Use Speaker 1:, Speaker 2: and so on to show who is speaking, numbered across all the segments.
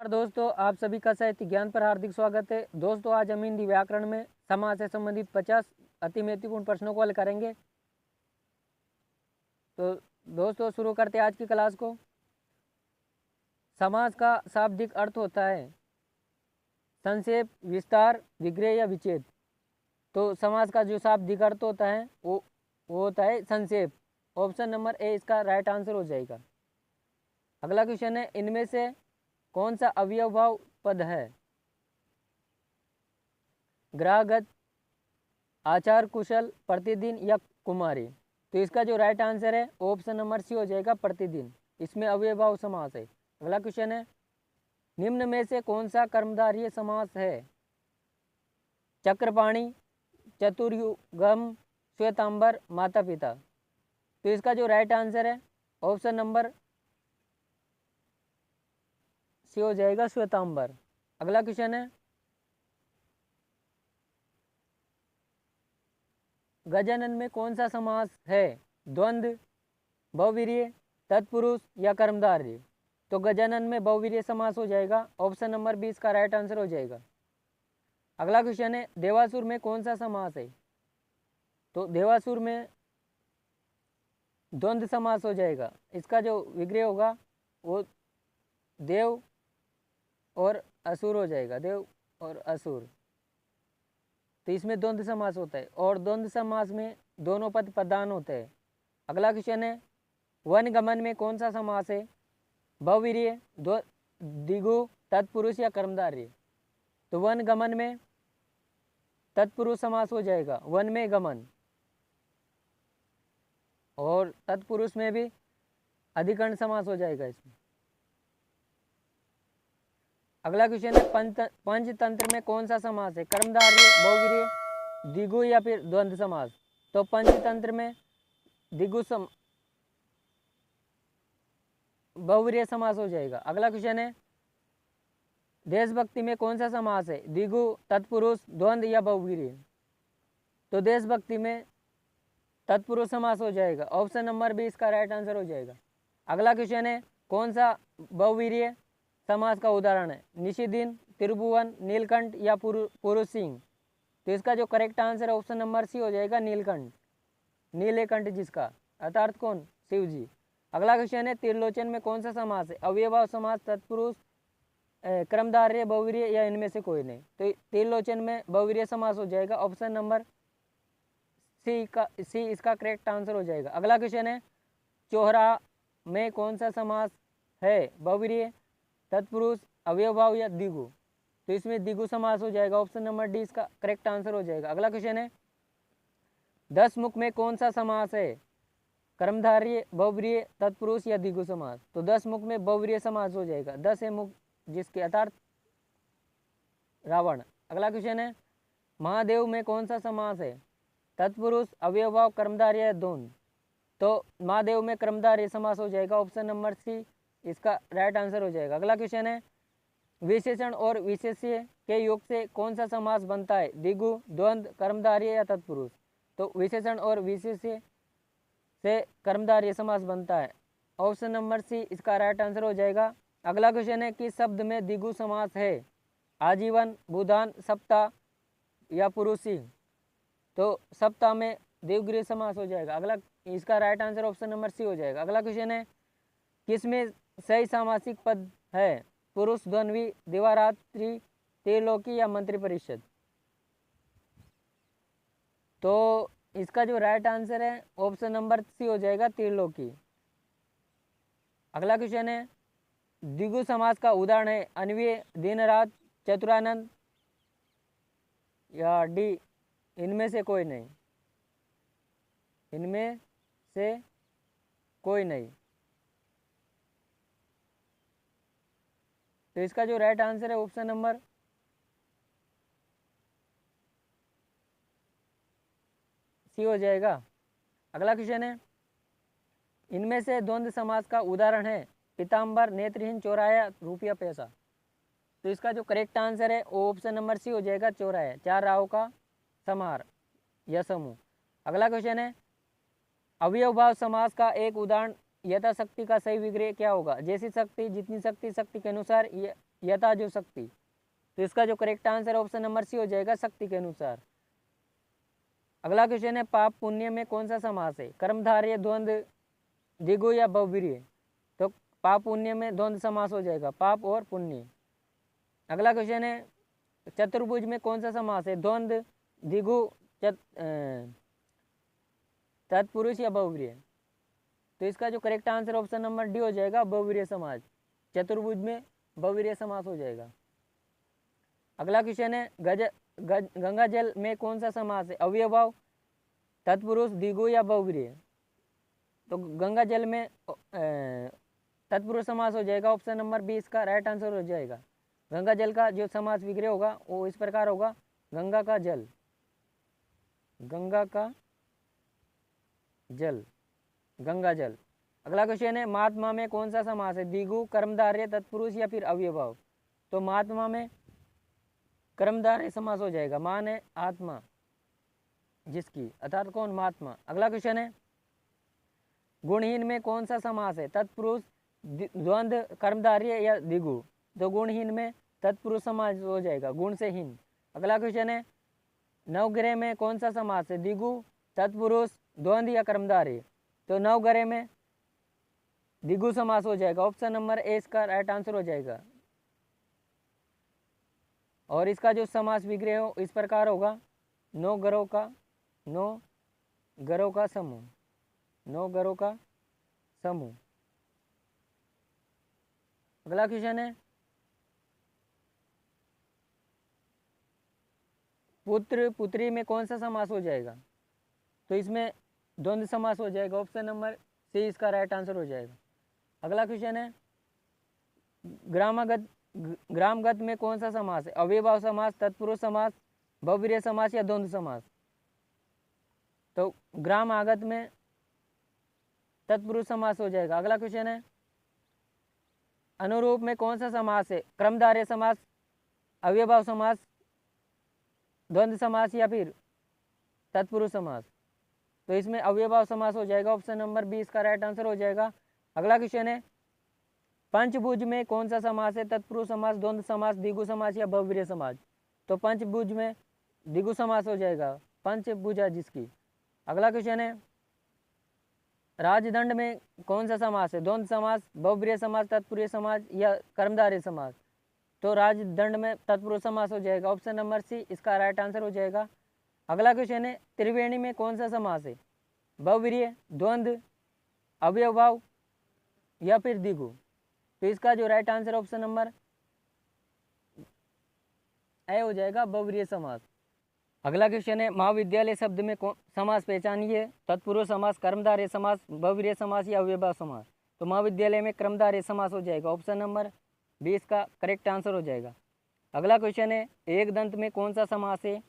Speaker 1: दोस्तों, आप सभी का साहित्य ज्ञान पर हार्दिक स्वागत है। दोस्तों, आज हम हिंदी व्याकरण में समास से संबंधित 50 अति महत्वपूर्ण प्रश्नों को हल करेंगे। तो दोस्तों, शुरू करते हैं आज की क्लास को। समास का शाब्दिक अर्थ होता है संक्षेप, विस्तार, विग्रह या विच्छेद। तो समास का जो शाब्दिक अर्थ होता है वो होता है संक्षेप। ऑप्शन नंबर ए इसका राइट आंसर हो जाएगा। अगला क्वेश्चन है, इनमें से कौन सा अवयवभाव पद है? ग्राहगत, आचार कुशल, प्रतिदिन या कुमारी। तो इसका जो राइट आंसर है ऑप्शन नंबर सी हो जाएगा, प्रतिदिन। इसमें अव्ययभाव समास है। अगला क्वेश्चन है, निम्न में से कौन सा कर्मधारय समास है? चक्रपाणी, चतुर्युगम, श्वेतांबर, माता पिता। तो इसका जो राइट आंसर है ऑप्शन नंबर सी हो जाएगा, श्वेतांबर। अगला क्वेश्चन है, गजानन में कौन सा समास है? द्वंद्व, बहुवीर्य, तत्पुरुष या कर्मधारय। तो गजानन में बहुवीर्य समास हो जाएगा। ऑप्शन नंबर 20 का राइट आंसर हो जाएगा। अगला क्वेश्चन है, देवासुर में कौन सा समास है? तो देवासुर में द्वंद्व समास हो जाएगा। इसका जो विग्रह होगा वो देव और असुर हो जाएगा, देव और असुर। तो इसमें द्वंद्व समास होता है और द्वंद्व समास में दोनों पद प्रधान होते हैं। अगला क्वेश्चन है, वनगमन में कौन सा समास है? बहुवीर्य, द्विगु, तत्पुरुष या कर्मधारय। तो वनगमन में तत्पुरुष समास हो जाएगा, वन में गमन। और तत्पुरुष में भी अधिकरण समास हो जाएगा इसमें। अगला क्वेश्चन है, पंचतंत्र में कौन सा समास है? कर्मधारय, बहुवीर्य, द्विगु या फिर द्वंद्व समास। तो पंचतंत्र में द्विगु बहुवीर्य समास हो जाएगा। अगला क्वेश्चन है, देशभक्ति में कौन सा समास है? द्विगु, तत्पुरुष, द्वंद्व या बहुवीर्य। तो देशभक्ति में तत्पुरुष समास हो जाएगा। ऑप्शन नंबर 20 का राइट आंसर हो जाएगा। अगला क्वेश्चन है, कौन सा बहुवीर्य समास का उदाहरण है? निशिदिन, त्रिभुवन, नीलकंठ या पुरुष सिंह। तो इसका जो करेक्ट आंसर है ऑप्शन नंबर सी हो जाएगा, नीलकंठ। नीलकंठ जिसका अर्थात कौन? शिव जी। अगला क्वेश्चन है, त्रिलोचन में कौन सा समास है? अव्ययभाव समास, तत्पुरुष, कर्मधारय, बहुवीर्य या इनमें से कोई नहीं। तो त्रिलोचन में बहुवीर्य समास हो जाएगा। ऑप्शन नंबर सी इसका करेक्ट आंसर हो जाएगा। अगला क्वेश्चन है, चोहरा में कौन सा समास है? बहुवीर्य, तत्पुरुष, अव्ययभाव या द्विगु। तो इसमें द्विगु समास हो जाएगा। ऑप्शन नंबर डी इसका करेक्ट आंसर हो जाएगा। अगला क्वेश्चन है, 10 मुख में कौन सा समास है? कर्मधारय, बहुवीर्य, तत्पुरुष या द्विगु समास। तो 10 मुख में बहुवीर्य समास हो जाएगा। 10 है मुख जिसके अर्थात रावण। अगला क्वेश्चन है, महादेव में कौन सा समास है? तत्पुरुष, अव्ययभाव, कर्मधारय या द्वंद्व। तो महादेव में कर्मधारय समास हो जाएगा। ऑप्शन नंबर सी इसका राइट आंसर हो जाएगा। अगला क्वेश्चन है, विशेषण और विशेष्य के योग से कौन सा समास बनता है? द्विगु, द्वंद्व, कर्मधारय या तत्पुरुष। तो विशेषण और विशेष्य से कर्मधारय समास बनता है। ऑप्शन नंबर सी इसका राइट आंसर हो जाएगा। अगला क्वेश्चन है, किस शब्द में द्विगु समास है? आजीवन, भूदान, सप्ताह या पुरुषी। तो सप्ताह में द्विगु समास हो जाएगा। अगला इसका right answer option number C हो जाएगा। अगला क्वेश्चन है, किसमें सही सामासिक पद है? पुरुष, द्वंद्वी, दिवारात्रि, त्रिलोकी या मंत्री परिषद। तो इसका जो राइट आंसर है ऑप्शन नंबर सी हो जाएगा, त्रिलोकी। अगला क्वेश्चन है, द्विगु समास का उदाहरण है अन्वय, दिन रात, चतुरानंद या डी इनमें से कोई नहीं। इनमें से कोई नहीं। तो इसका जो राइट आंसर है ऑप्शन नंबर सी हो जाएगा। अगला क्वेश्चन है, इनमें से द्वंद्व समास का उदाहरण है पीताम्बर, नेत्रहीन, चौराया, रुपया, पैसा। तो इसका जो करेक्ट आंसर है वो ऑप्शन नंबर सी हो जाएगा, चौराया। 4 राहों का समाहार या समूह। अगला क्वेश्चन है, अवयवभाव समास का एक उदाहरण यथाशक्ति का सही विग्रह क्या होगा? जैसी शक्ति, जितनी शक्ति, शक्ति के अनुसार यथा जो शक्ति। तो इसका जो correct answer option number C हो जाएगा, शक्ति के अनुसार। अगला क्वेश्चन है, पाप पुण्य में कौन सा समास है? कर्मधारय, द्वंद्व, द्विगु या बहुव्रीहि? तो पाप पुण्य में द्वंद्व समास हो जाएगा, पाप और पुण्य। अगला क्वेश्चन है, चतुर्भुज में कौन सा समास है? द्वंद्व, द्विगु, तत्पुरुष या बहुव्रीहि? तो इसका जो correct answer option number D हो जाएगा, बहुव्रीहि समास। चतुर्भुज में बहुव्रीहि समास हो जाएगा। अगला क्वेश्चन है, गंगा जल में कौन सा समास है? अव्ययभाव, तत्पुरुष, द्विगु या बहुव्रीहि? तो गंगा जल में तत्पुरुष समास हो जाएगा, ऑप्शन नंबर 20 का राइट आंसर हो जाएगा। गंगा जल का जो समास विग्रह होगा वो इस प्रकार होगा, गंगा का जल, गंगा का जल, गंगा जल। अगला क्वेश्चन है, महात्मा में कौन सा समास है? द्विगु, कर्मधारय, तत्पुरुष या फिर अव्ययभाव? तो महात्मा में कर्मधारय समास हो जाएगा, मान है आत्मा जिसकी, अर्थात कौन? महात्मा। अगला क्वेश्चन है, गुणहीन में कौन सा समास है? तत्पुरुष, द्वंद्व, कर्मधारय या द्विगु? तो गुणहीन में तत्पुरुष समास हो जाएगा, गुण से हीन। अगला क्वेश्चन है, नवग्रह में कौन सा समास है? द्विगु, तत्पुरुष, द्वंद्व या कर्मधारय? तो नवग्रह में द्विगु समास हो जाएगा, ऑप्शन नंबर ए इसका राइट आंसर हो जाएगा। और इसका जो समास विग्रह हो इस प्रकार होगा, नौ ग्रहों का समूह, नौ ग्रहों का समूह। अगला क्वेश्चन है, पुत्र पुत्री में कौन सा समास हो जाएगा? तो इसमें द्वंद्व समास हो जाएगा, ऑप्शन नंबर सी इसका राइट आंसर हो जाएगा। अगला क्वेश्चन है, ग्रामगत में कौन सा समास है? अव्ययभाव समास, तत्पुरुष समास, बहुव्रीहि समास या द्वंद्व समास? तो ग्राम आगत में तत्पुरुष समास हो जाएगा। अगला क्वेश्चन है, अनुरूप में कौन सा समास है? क्रमधारय समास, अव्ययभाव समास, द्वंद्व समास या फिर तत्पुरुष समास? तो इसमें अव्ययभाव समास हो जाएगा, ऑप्शन नंबर 20 का राइट आंसर हो जाएगा। अगला क्वेश्चन है, पंचभुज में कौन सा समास है? तत्पुरुष समास, द्वंद्व समास, द्विगु समास या बहुव्रीहि समास? तो पंचभुज में द्विगु समास हो जाएगा, पंचभुजा जिसकी। अगला क्वेश्चन है, राजदंड में कौन सा समास है? द्वंद्व समास, बहुव्रीहि समास, तत्पुरुष समास या कर्मधारय समास? तो राजदंड में तत्पुरुष समास हो जाएगा, ऑप्शन नंबर सी इसका राइट आंसर हो जाएगा। अगला क्वेश्चन है, त्रिवेणी में कौन सा समास है? बहुव्रीहि, द्वंद्व, अव्ययभाव या फिर द्विगु? तो इसका जो right answer option number A हो जाएगा, बहुव्रीहि समास। अगला क्वेश्चन है, महाविद्यालय शब्द में समास पहचानिए। तत्पुरुष समास, कर्मधारय समास, बहुव्रीहि समास या अव्ययभाव समास? तो महाविद्यालय में कर्मधारय समास हो जाएगा, ऑप्शन नंबर 20 का करेक्ट आंसर हो जाएगा। अगला क्वेश्चन है, एक दंत में कौन सा समास है?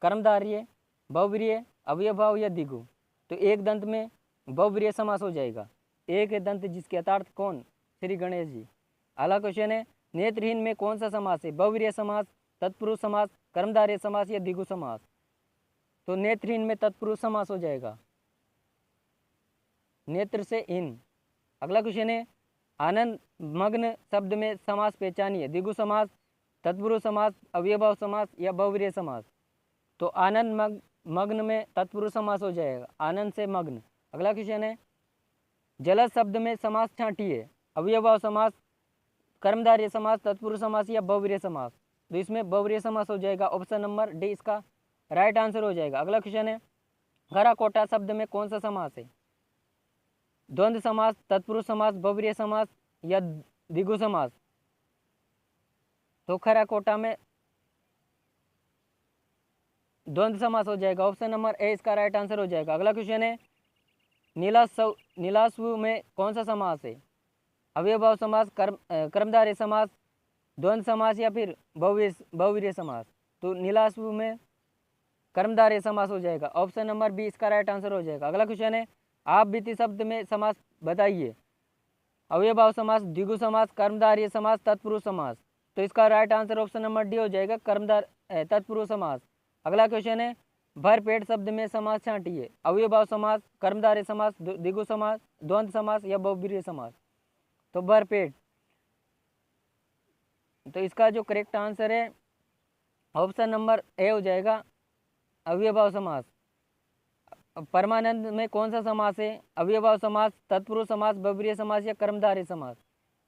Speaker 1: कर्मधारय, बहुव्रीहि, अव्ययभाव या द्विगु? तो एक दंत में बहुव्रीहि समास हो जाएगा, एक दंत जिसके अर्थात कौन? श्री गणेश जी। अगला क्वेश्चन है, नेत्रहीन में कौन सा समास है? बहुव्रीहि समास, तत्पुरुष समास, कर्मधारय समास या द्विगु समास? तो नेत्रहीन में तत्पुरुष समास हो जाएगा, नेत्र से हीन। अगला क्वेश्चन है, आनंद मग्न शब्द में समास पहचानिए। द्विगु समास, तत्पुरुष समास, अव्ययभाव समास या बहुव्रीहि समास? तो आनंद मग्न में तत्पुरुष समास हो जाएगा, आनंद से मग्न। अगला क्वेश्चन है, जलद शब्द में समास छांटिए। अव्ययभाव समास, कर्मधारय समास, तत्पुरुष समास या बहुव्रीहि समास? तो इसमें बहुव्रीहि समास हो जाएगा, ऑप्शन नंबर डी इसका राइट आंसर हो जाएगा। अगला क्वेश्चन है, खरा कोटा शब्द में कौन सा समास है? द्वंद्व समास, तत्पुरुष समास, बहुव्रीहि समास या द्विगु समास? तो खरा कोटा में द्वंद्व समास हो जाएगा, ऑप्शन नंबर ए इसका राइट आंसर हो जाएगा। अगला क्वेश्चन है, नीलास्व में कौन सा समास है? अव्ययभाव समास, कर्मधारय समास, द्वंद्व समास या फिर बहुव्रीहि समास? तो नीलास्व में कर्मधारय समास हो जाएगा, ऑप्शन नंबर बी इसका राइट आंसर हो जाएगा। अगला क्वेश्चन है, आप बीती शब्द में समास बताइए। अव्ययभाव समास, द्विगु समास, कर्मधारय समास, तत्पुरुष समास? तो इसका right answer option number D हो जाएगा, तत्पुरुष समास। अगला क्वेश्चन है, भरपेट शब्द में समास छांटिए। अव्ययभाव समास, कर्मधारय समास, द्विगु समास, द्वंद्व समास या बहुव्रीहि समास? तो भरपेट तो इसका जो करेक्ट आंसर है ऑप्शन नंबर ए हो जाएगा, अव्ययभाव समास। परमानंद में कौन सा समास है? अव्ययभाव समास, तत्पुरुष समास, बहुव्रीहि समास या कर्मधारय समास।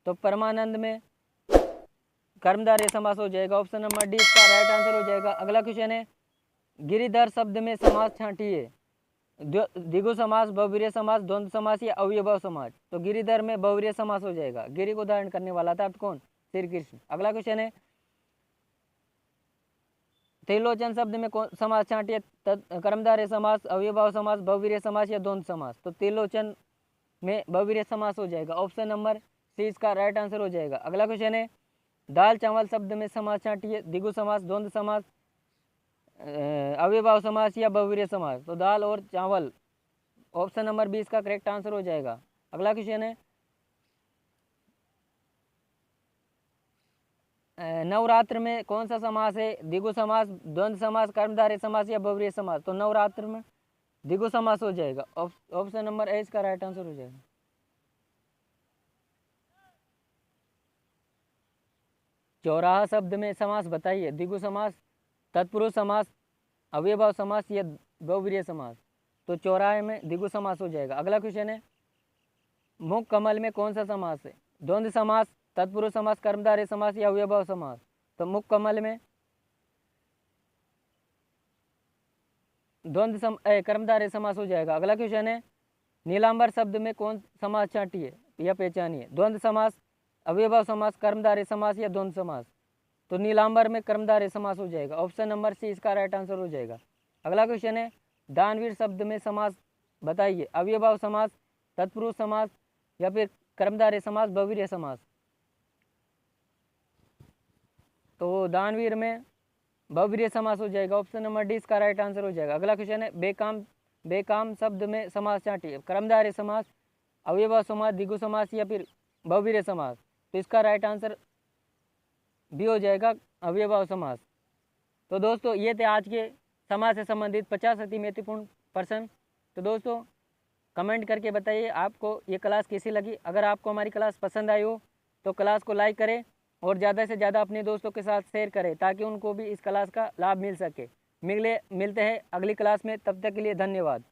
Speaker 1: तो परमानंद में कर्मधारय समास हो जाएगा, ऑप्शन नंबर डी इसका राइट आंसर हो जाएगा। अगला क्वेश्चन है, गिरिधर शब्द में समास छांटिए, द्विगु समास, बहुव्रीहि समास, द्वंद्व समास या अव्ययभाव समास। तो गिरिधर में बहुव्रीहि समास हो जाएगा, गिरि को धारण करने वाला था कौन? श्री कृष्ण। अगला क्वेश्चन है, त्रिलोचन शब्द में कौन समास छांटिए, कर्मधारय समास, अव्ययभाव समास, बहुव्रीहि समास या द्वंद्व समास। तो त्रिलोचन में बहुव्रीहि समास हो जाएगा, ऑप्शन नंबर सी इसका राइट आंसर हो जाएगा। अगला क्वेश्चन है, दाल चावल शब्द में समास छांटिए, द्विगु समास, द्वंद्व समास, अव्ययभाव समास या बहुव्रीहि समास। तो दाल और चावल, ऑप्शन नंबर बी इसका करेक्ट आंसर हो जाएगा। अगला क्वेश्चन है, नवरात्र में कौन सा समास है? द्विगु समास, द्वंद्व समास, कर्मधारय समास या बहुव्रीहि समास। तो नवरात्र में द्विगु समास हो जाएगा, ऑप्शन नंबर ए इसका राइट आंसर हो जाएगा। चौराहा शब्द में समास बताइए, द्विगु समास, तत्पुरुष समास, अव्ययभाव समास या बहुव्रीहि समास। तो चौराहे में द्विगु समास हो जाएगा। अगला क्वेश्चन है, मुख कमल में कौन सा समास है? द्वंद्व समास, तत्पुरुष समास, कर्मधारय समास या अव्ययभाव समास। तो मुख कमल में कर्मधारय समास हो जाएगा। अगला क्वेश्चन है, नीलांबर शब्द में कौन समास छांटिए या पहचानिए, द्वंद्व समास, अव्ययभाव समास, कर्मधारय समास या द्वंद्व समास। तो नीलांबर में कर्मधारय समास हो जाएगा, ऑप्शन नंबर सी इसका राइट आंसर हो जाएगा। अगला क्वेश्चन है, दानवीर शब्द में समास बताइए, अव्ययभाव समास, तत्पुरुष समास या फिर कर्मधारय समास, बहुव्रीहि समास। तो दानवीर में बहुव्रीहि समास हो जाएगा, ऑप्शन नंबर डी इसका राइट आंसर हो जाएगा। अगला क्वेश्चन है, बेकाम शब्द में समास छांटिए, कर्मधारय समास, अव्ययभाव समास, द्विगु समास या फिर बहुव्रीहि समास। तो इसका राइट आंसर भी हो जाएगा, अव्ययभाव समास। तो दोस्तों ये थे आज के समास से संबंधित 50 अति महत्वपूर्ण प्रश्न। तो दोस्तों कमेंट करके बताइए आपको ये क्लास कैसी लगी। अगर आपको हमारी क्लास पसंद आई हो तो क्लास को लाइक करें और ज़्यादा से ज़्यादा अपने दोस्तों के साथ शेयर करें ताकि उनको भी इस क्लास का लाभ मिल सके। मिलते हैं अगली क्लास में, तब तक के लिए धन्यवाद।